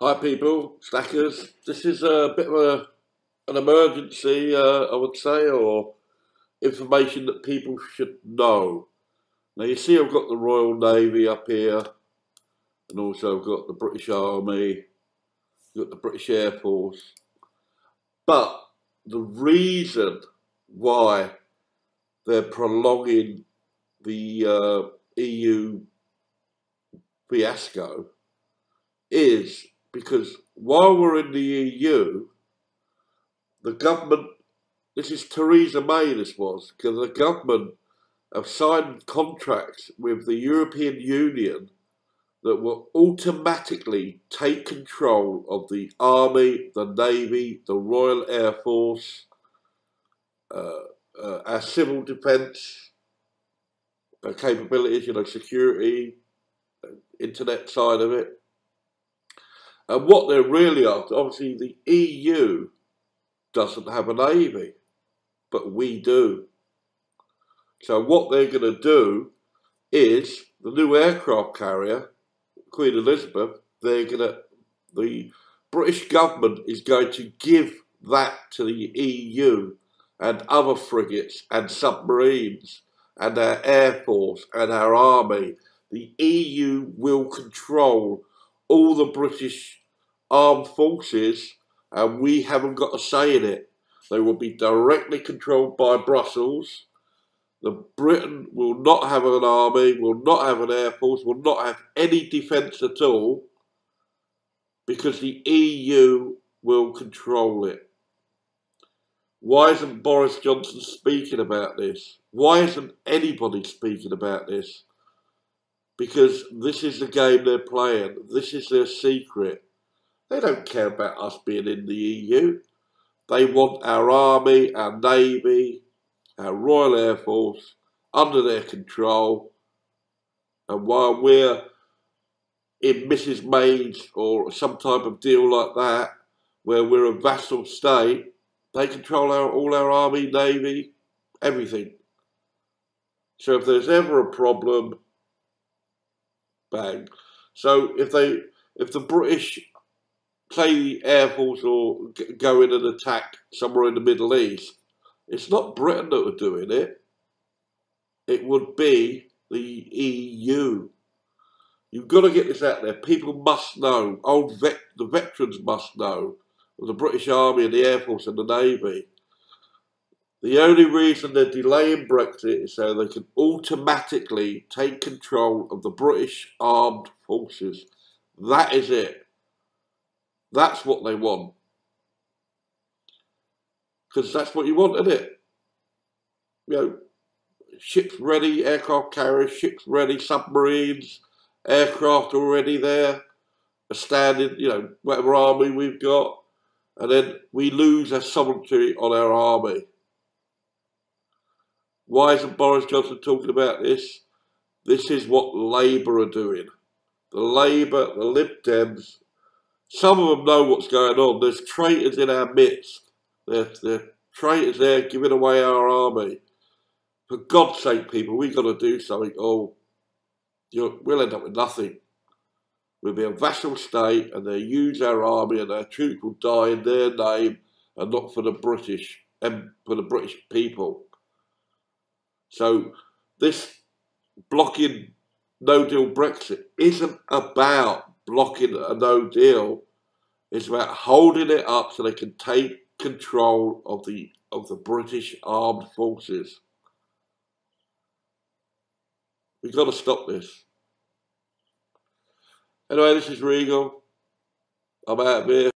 Hi people, stackers. This is a bit of an emergency, I would say, or information that people should know. Now you see I've got the Royal Navy up here, and also I've got the British Army, I've got the British Air Force. But the reason why they're prolonging the EU fiasco is because while we're in the EU, the government, this is Theresa May, this was, because the government have signed contracts with the European Union that will automatically take control of the Army, the Navy, the Royal Air Force, our civil defence capabilities, security, internet side of it. And what they're really after, obviously the EU doesn't have a navy, but we do. So what they're going to do is the new aircraft carrier, Queen Elizabeth, the British government is going to give that to the EU and other frigates and submarines and our Air Force and our Army. The EU will control all the British armed forces, and we haven't got a say in it. They will be directly controlled by Brussels. Britain will not have an army, will not have an air force, will not have any defence at all, because the EU will control it. Why isn't Boris Jonson speaking about this? Why isn't anybody speaking about this? Because this is the game they're playing. This is their secret. They don't care about us being in the EU. They want our Army, our Navy, our Royal Air Force under their control. And while we're in Mrs. May's or some type of deal like that, where we're a vassal state, they control all our Army, Navy, everything. So if there's ever a problem, bang. So if the British, say the Air Force, or go in and attack somewhere in the Middle East, it's not Britain that are doing it. It would be the EU. You've got to get this out there. People must know. The veterans must know. Of the British Army and the Air Force and the Navy. The only reason they're delaying Brexit is so they can automatically take control of the British armed forces. That is it. That's what they want. Because that's what you want, isn't it? Ships ready, aircraft carriers, ships ready, submarines, aircraft already there, a standing, whatever army we've got, and then we lose our sovereignty on our army. Why isn't Boris Johnson talking about this? This is what Labour are doing. The Labour, the Lib Dems, some of them know what's going on. There's traitors in our midst. They're traitors there giving away our army. For God's sake, people, we've got to do something. We'll end up with nothing. We'll be a vassal state, and they'll use our army, and our troops will die in their name, and not for the British and for the British people. So this blocking no-deal Brexit isn't about blocking a no-deal. It's about holding it up so they can take control of the British armed forces. We've got to stop this. Anyway, this is Regal. I'm out of here.